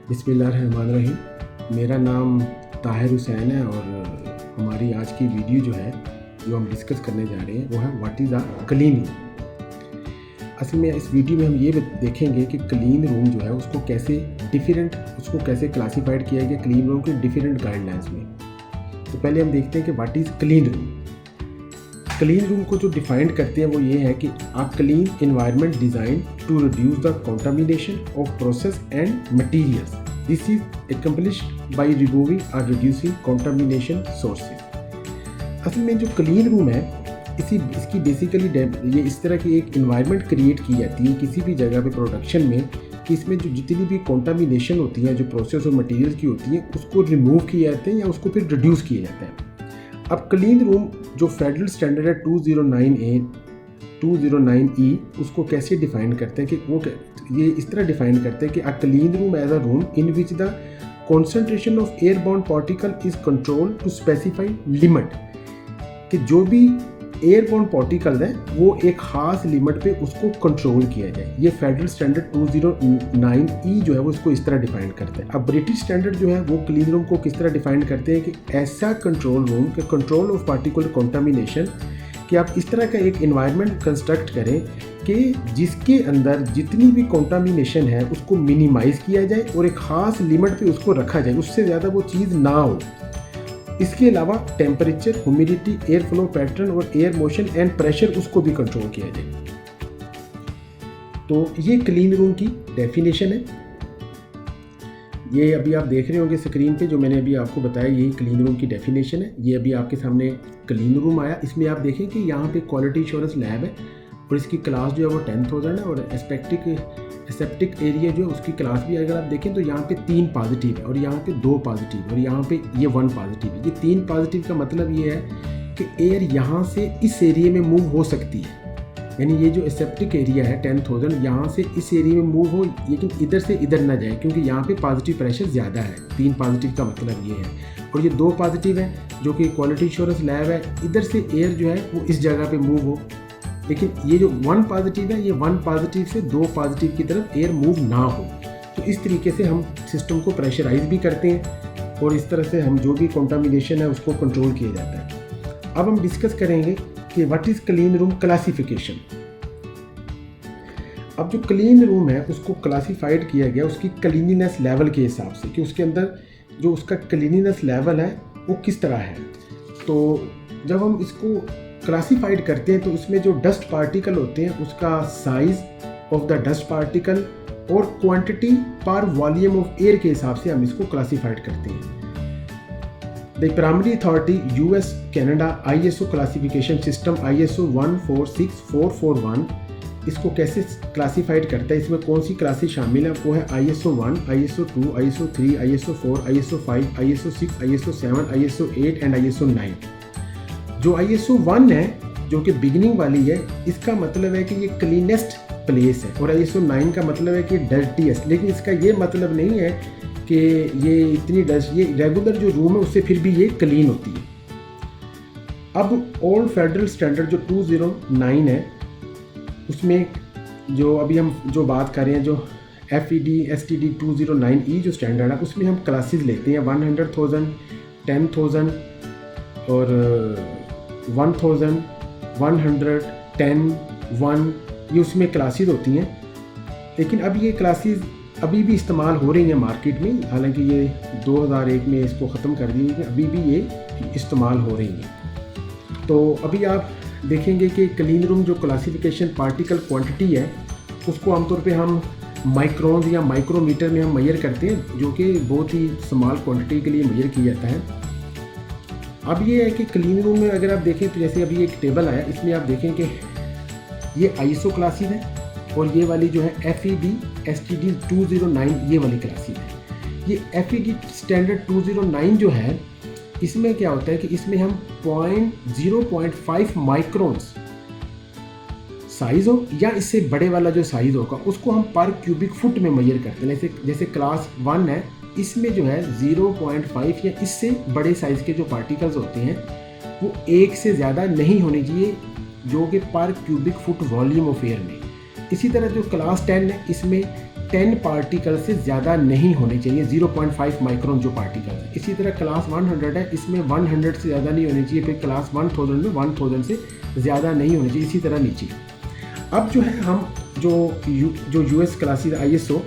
बिस्मिल्लाहिर्रहमानिर्रहीम। मेरा नाम ताहिर हुसैन है और हमारी आज की वीडियो जो है जो हम डिस्कस करने जा रहे हैं वो है what is a clean room. असल में इस वीडियो में हम ये देखेंगे कि क्लीन रूम जो है उसको कैसे क्लासीफाइड किया गया क्लीन रूम के डिफरेंट गाइडलाइंस में। तो पहले हम देखते हैं कि what is clean room. Clean room को जो डिफाइंड करते हैं वो ये है कि a clean environment design to reduce the contamination of process and materials. This is accomplished by removing और रिड्यूसिंग कंटामिनेशन सोर्सेज। असल में जो क्लीन रूम है इसकी बेसिकली ये इस तरह की एक इन्वायरमेंट क्रिएट की जाती है किसी भी जगह पे प्रोडक्शन में कि इसमें जो जितनी भी कंटामिनेशन होती है जो प्रोसेस और मटीरियल की होती है उसको रिमूव किए जाते हैं या उसको फिर रिड्यूस किया जाता है। अब क्लीन रूम जो फेडरल स्टैंडर्ड है 209A 209E उसको कैसे डिफाइन करते हैं कि वो ये इस तरह डिफाइन करते हैं कि a clean room as a room in which the concentration of airborne particle is control to specified limit, कि जो भी एयरबॉर्न पार्टिकल है वो एक ख़ास लिमिट पे उसको कंट्रोल किया जाए। ये फेडरल स्टैंडर्ड 209E जो है वो इसको इस तरह डिफाइन करते हैं। अब ब्रिटिश स्टैंडर्ड जो है वो क्लीन रूम को किस तरह डिफाइन करते हैं कि ऐसा कंट्रोल रूम के कंट्रोल ऑफ पार्टिकुलर कंटामिनेशन कि आप इस तरह का एक इन्वायरमेंट कंस्ट्रक्ट करें कि जिसके अंदर जितनी भी कंटामिनेशन है उसको मिनिमाइज़ किया जाए और एक ख़ास लिमिट पे उसको रखा जाए, उससे ज़्यादा वो चीज़ ना हो। इसके अलावा temperature, humidity, air flow pattern और एयर मोशन एंड प्रेशर उसको भी कंट्रोल किया जाए। तो ये क्लीन रूम की डेफिनेशन है। ये अभी आप देख रहे होंगे स्क्रीन पे जो मैंने अभी आपको बताया, यही क्लीन रूम की डेफिनेशन है। ये अभी आपके सामने क्लीन रूम आया। इसमें आप देखें कि यहाँ पे क्वालिटी एश्योरेंस लैब है और इसकी क्लास जो है वो 10,000 है और एसेप्टिक एरिया जो है उसकी क्लास भी अगर आप देखें तो यहाँ पे 3 पॉजिटिव है और यहाँ पे 2 पॉजिटिव और यहाँ पे ये 1 पॉजिटिव है। ये 3 पॉजिटिव का मतलब ये है कि एयर यहाँ से इस एरिया में मूव हो सकती है, यानी ये जो एसेप्टिक एरिया है 10,000 यहाँ से इस एरिया में मूव हो लेकिन इधर से इधर ना जाए, क्योंकि यहाँ पे पॉजिटिव प्रेशर ज़्यादा है। 3 पॉजिटिव का मतलब ये है। और ये 2 पॉजिटिव है जो कि क्वालिटी एश्योरेंस लैब है, इधर से एयर जो है वो इस जगह पे मूव हो। लेकिन ये जो 1 पॉजिटिव है ये 1 पॉजिटिव से 2 पॉजिटिव की तरफ एयर मूव ना हो। तो इस तरीके से हम सिस्टम को प्रेशराइज भी करते हैं और इस तरह से हम जो भी कंटामिनेशन है उसको कंट्रोल किया जाता है। अब हम डिस्कस करेंगे कि what is clean room classification. अब जो क्लीन रूम है उसको क्लासिफाइड किया गया उसकी क्लीनिनेस लेवल के हिसाब से कि उसके अंदर जो उसका क्लीनिनेस लेवल है वो किस तरह है। तो जब हम इसको क्लासिफाइड करते हैं तो उसमें जो डस्ट पार्टिकल होते हैं उसका size of the dust particle और क्वांटिटी पर वॉल्यूम ऑफ एयर के हिसाब से हम इसको क्लासिफाइड करते हैं। The primary authority US Canada ISO classification system ISO 146441 इसको कैसे क्लासिफाइड करता है, इसमें कौन सी क्लासेस शामिल है, वो है ISO 1, ISO 2, ISO 3, ISO 4, ISO 5, ISO 6, ISO 7, ISO 8 and ISO 9। जो ISO 1 है जो कि बिगिनिंग वाली है, इसका मतलब है कि ये क्लीनेस्ट प्लेस है और ISO 9 का मतलब है कि डर्टीएस्ट। लेकिन इसका ये मतलब नहीं है कि ये इतनी डस्ट, ये रेगुलर जो रूम है उससे फिर भी ये क्लीन होती है। अब ओल्ड फेडरल स्टैंडर्ड जो 209 है उसमें जो अभी हम जो बात कर रहे हैं जो FED STD 209E जो स्टैंडर्ड है उसमें हम क्लासेस लेते हैं 100,000, 10,000 और 1,000, 100, 10, 1 ये उसमें क्लासेस होती हैं। लेकिन अब ये क्लासेस अभी भी इस्तेमाल हो रही हैं मार्केट में, हालांकि ये 2001 में इसको ख़त्म कर दी लेकिन अभी भी ये इस्तेमाल हो रही हैं। तो अभी आप देखेंगे कि क्लीन रूम जो क्लासिफिकेशन पार्टिकल क्वांटिटी है उसको आमतौर पे हम माइक्रोन या माइक्रोमीटर में हम मेजर करते हैं, जो कि बहुत ही स्मॉल क्वांटिटी के लिए मेजर किया जाता है। अब ये है कि क्लीन रूम में अगर आप देखें तो जैसे अभी एक टेबल आया, इसमें आप देखें कि ये ISO क्लासेस है और ये वाली जो है FED STD 209 ये वाली क्लासेस है। ये FED स्टैंडर्ड 209 जो है इसमें क्या होता है कि इसमें हम 0.5 माइक्रोन्स साइज हो या इससे बड़े वाला जो साइज होगा उसको हम पर क्यूबिक फुट में मेजर करते हैं। जैसे क्लास 1 है इसमें जो है 0.5 या इससे बड़े साइज़ के जो पार्टिकल्स होते हैं वो 1 से ज़्यादा नहीं होने चाहिए जो कि पर cubic foot volume of air में। इसी तरह जो क्लास 10 है इसमें 10 पार्टिकल से ज़्यादा नहीं होने चाहिए, 0.5 माइक्रोन जो पार्टिकल है। इसी तरह क्लास 100 है, इसमें 100 से ज़्यादा नहीं होनी चाहिए। फिर क्लास 1000 में 1000 से ज़्यादा नहीं होनी चाहिए, इसी तरह नीचे। अब जो है हम जो यूएस क्लासेस ISO,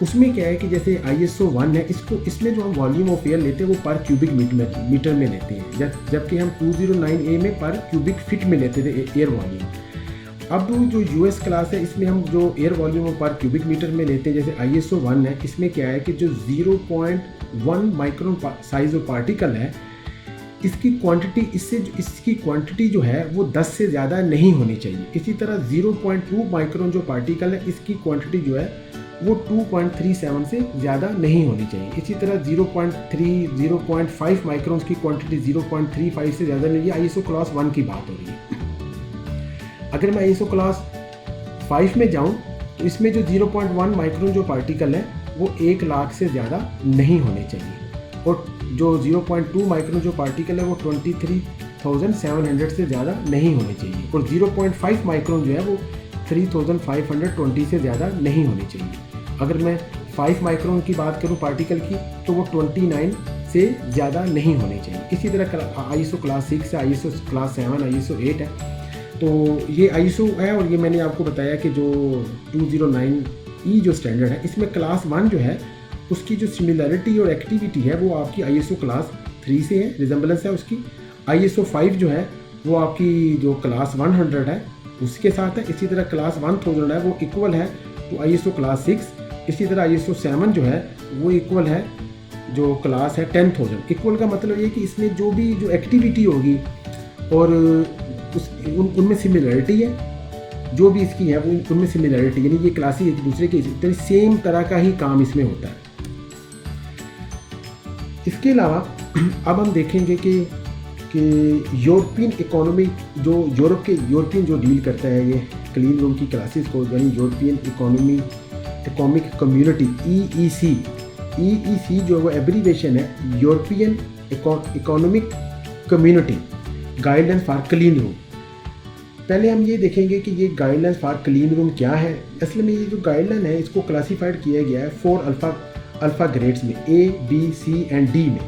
उसमें क्या है कि जैसे ISO 1 है, इसमें जो हम वॉल्यूम ऑफ एयर लेते हैं वो पर क्यूबिक मीटर में लेते हैं, जबकि हम 209A में पर क्यूबिक फीट में लेते थे एयर वॉल्यूम। अब जो यूएस क्लास है, इसमें हम जो एयर वॉल्यूम पर क्यूबिक मीटर में लेते हैं, जैसे ISO 1 है, इसमें क्या है कि जो 0.1 माइक्रोन साइज ऑफ पार्टिकल है, इसकी क्वांटिटी जो है वो 10 से ज़्यादा नहीं होनी चाहिए। इसी तरह 0.2 माइक्रोन जो पार्टिकल है, इसकी क्वांटिटी जो है वो 2.37 से ज़्यादा नहीं होनी चाहिए। इसी तरह 0.5 माइक्रोन की क्वांटिटी 0.35 से ज़्यादा नहीं है। ISO क्लास 1 की बात हो रही है। अगर मैं ISO क्लास 5 में जाऊं तो इसमें जो 0.1 माइक्रोन जो पार्टिकल है वो 1 लाख से ज़्यादा नहीं होने चाहिए, और जो 0.2 माइक्रोन जो पार्टिकल है वो 23,700 से ज़्यादा नहीं होने चाहिए, और 0.5 माइक्रोन जो है वो 3,520 से ज़्यादा नहीं होनी चाहिए। अगर मैं 5 माइक्रोन की बात करूं पार्टिकल की, तो वो 29 से ज़्यादा नहीं होने चाहिए। इसी तरह ISO क्लास 6 है, ISO क्लास 7, ISO 8 है। तो ये ISO है, और ये मैंने आपको बताया कि जो 209E जो स्टैंडर्ड है, इसमें क्लास 1 जो है उसकी जो सिमिलरिटी और एक्टिविटी है वो आपकी ISO क्लास 3 से है, रिजेंबलेंस है उसकी। ISO 5 जो है वो आपकी जो क्लास 100 है उसके साथ है। इसी तरह क्लास 1000 है वो इक्वल है तो ISO क्लास 6। इसी तरह ISO 7 जो है वो इक्वल है जो क्लास है 10,000। इक्वल का मतलब ये कि इसमें जो भी जो एक्टिविटी होगी और उनमें सिमिलरिटी है, जो भी इसकी है वो उनमें सिमिलरिटी, यानी ये क्लासेस एक दूसरे के सेम तरह का ही काम इसमें होता है। इसके अलावा अब हम देखेंगे कि यूरोपियन इकोनॉमी, जो यूरोपियन जो डील करता है ये क्लीन रूम की क्लासेस को, यानी यूरोपियन इकोनॉमिक कम्युनिटी EEC जो वो एब्रीवेशन है, European economic community guidelines for clean room. पहले हम ये देखेंगे कि ये गाइडलाइंस फॉर क्लीन रूम क्या है। असल में ये जो गाइडलाइन है इसको क्लासीफाइड किया गया है 4 अल्फ़ा ग्रेड्स में, A, B, C and D में।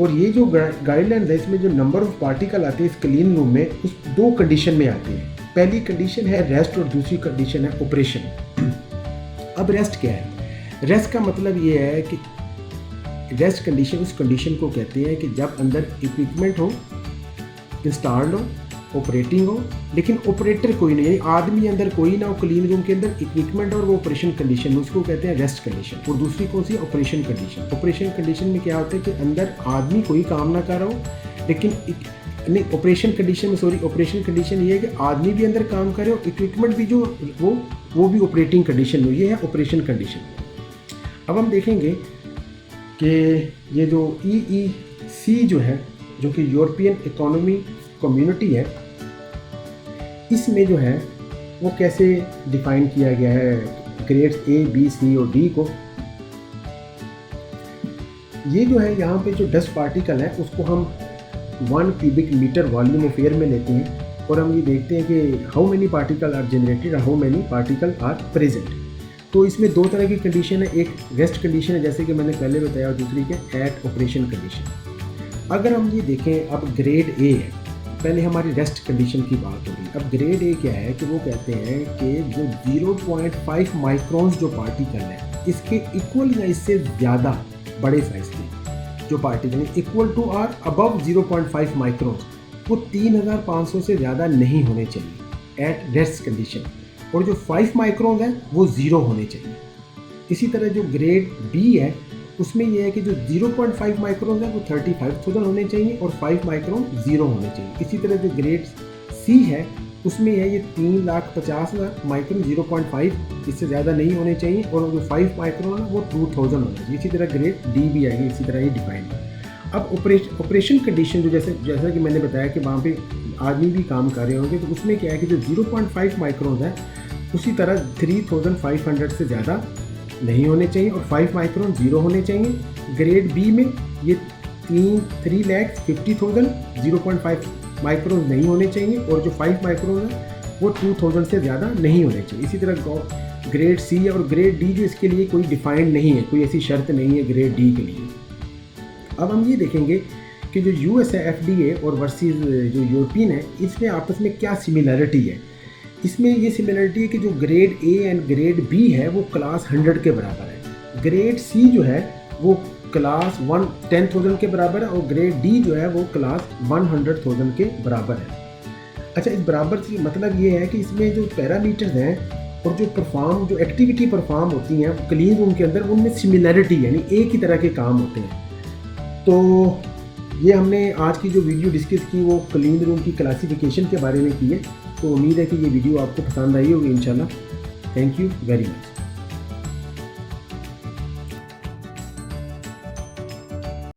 और ये जो गाइडलाइन है इसमें जो नंबर ऑफ पार्टिकल आते हैं इस क्लीन रूम में, उस 2 कंडीशन में आते हैं। पहली कंडीशन है रेस्ट और दूसरी कंडीशन है ऑपरेशन। अब रेस्ट क्या है? रेस्ट का मतलब ये है कि रेस्ट कंडीशन उस कंडीशन को कहते हैं कि जब अंदर इक्विपमेंट हो, इंस्टॉल्ड हो, ऑपरेटिंग हो, लेकिन ऑपरेटर कोई नहीं, यानी आदमी अंदर कोई ना हो, क्लीन रूम के अंदर इक्विपमेंट और वो ऑपरेशन कंडीशन, उसको कहते हैं रेस्ट कंडीशन। और दूसरी कौन सी? Operation condition. ऑपरेशन कंडीशन में क्या होता है कि अंदर आदमी कोई काम ना कर रहा हो, लेकिन नहीं, ऑपरेशन कंडीशन ये है कि आदमी भी अंदर काम करे और इक्विपमेंट भी जो वो भी ऑपरेटिंग कंडीशन में, ये है ऑपरेशन कंडीशन। अब हम देखेंगे कि ये जो EEC जो है, जो कि यूरोपियन इकोनॉमी कम्युनिटी है, इसमें जो है वो कैसे डिफाइन किया गया है ग्रेड्स A, B, C और D को। ये जो है यहाँ पे जो डस्ट पार्टिकल है उसको हम 1 cubic metre volume of air में लेते हैं, और हम ये देखते हैं कि how many particle are generated और how many particle are present. तो इसमें 2 तरह की कंडीशन है, एक रेस्ट कंडीशन है जैसे कि मैंने पहले बताया, और दूसरी के एट ऑपरेशन कंडीशन। अगर हम ये देखें, अब ग्रेड A है, पहले हमारी रेस्ट कंडीशन की बात हो रही है। अब ग्रेड A क्या है कि वो कहते हैं कि जो 0.5 माइक्रोन्स जो पार्टिकल है, इसके इक्वल या इससे ज़्यादा बड़े साइज के जो particle equal to or above 0.5 microns, वो 3,500 से ज़्यादा नहीं होने चाहिए एट रेस्ट कंडीशन, और जो 5 माइक्रोन है वो 0 होने चाहिए। इसी तरह जो ग्रेड B है उसमें यह है कि जो 0.5 माइक्रोन है वो 35,000 होने चाहिए और 5 माइक्रोन 0 होने चाहिए। इसी तरह जो ग्रेड C है उसमें है ये 3,50,000 माइक्रोन, 0.5 इससे ज़्यादा नहीं होने चाहिए, और जो 5 माइक्रोन है वो 2,000 होने चाहिए। इसी तरह ग्रेड D भी आएगी, इसी तरह ही डिफाइन है। अब ऑपरेशन कंडीशन जो जैसा कि मैंने बताया कि वहाँ पे आदमी भी काम कर रहे होंगे, तो उसमें क्या है कि जो 0.5 माइक्रोन है उसी तरह 3,500 से ज़्यादा नहीं होने चाहिए और 5 माइक्रोन 0 होने चाहिए। ग्रेड B में ये 3,50,000 0.5 माइक्रोन नहीं होने चाहिए, और जो 5 माइक्रोन है वो 2000 से ज़्यादा नहीं होने चाहिए। इसी तरह ग्रेड सी और ग्रेड डी जो इसके लिए कोई डिफाइंड नहीं है, कोई ऐसी शर्त नहीं है ग्रेड डी के लिए। अब हम ये देखेंगे कि जो यूएस है FDA और वर्सेस जो यूरोपियन है, इसमें आपस में क्या सिमिलरिटी है। इसमें ये सिमिलरिटी है कि जो grade A and grade B है वो क्लास 100 के बराबर है, ग्रेड सी जो है वो क्लास 10,000 के बराबर है और ग्रेड डी जो है वो क्लास 100,000 के बराबर है। अच्छा, इस बराबर से मतलब ये है कि इसमें जो पैरामीटर्स हैं और जो एक्टिविटी परफॉर्म होती हैं क्लीन रूम के अंदर, उनमें सिमिलरिटी यानी एक ही तरह के काम होते हैं। तो ये हमने आज की जो वीडियो डिस्कस की वो क्लीन रूम की क्लासिफिकेशन के बारे में की है। तो उम्मीद है कि ये वीडियो आपको पसंद आई होगी इंशाल्लाह। Thank you very much.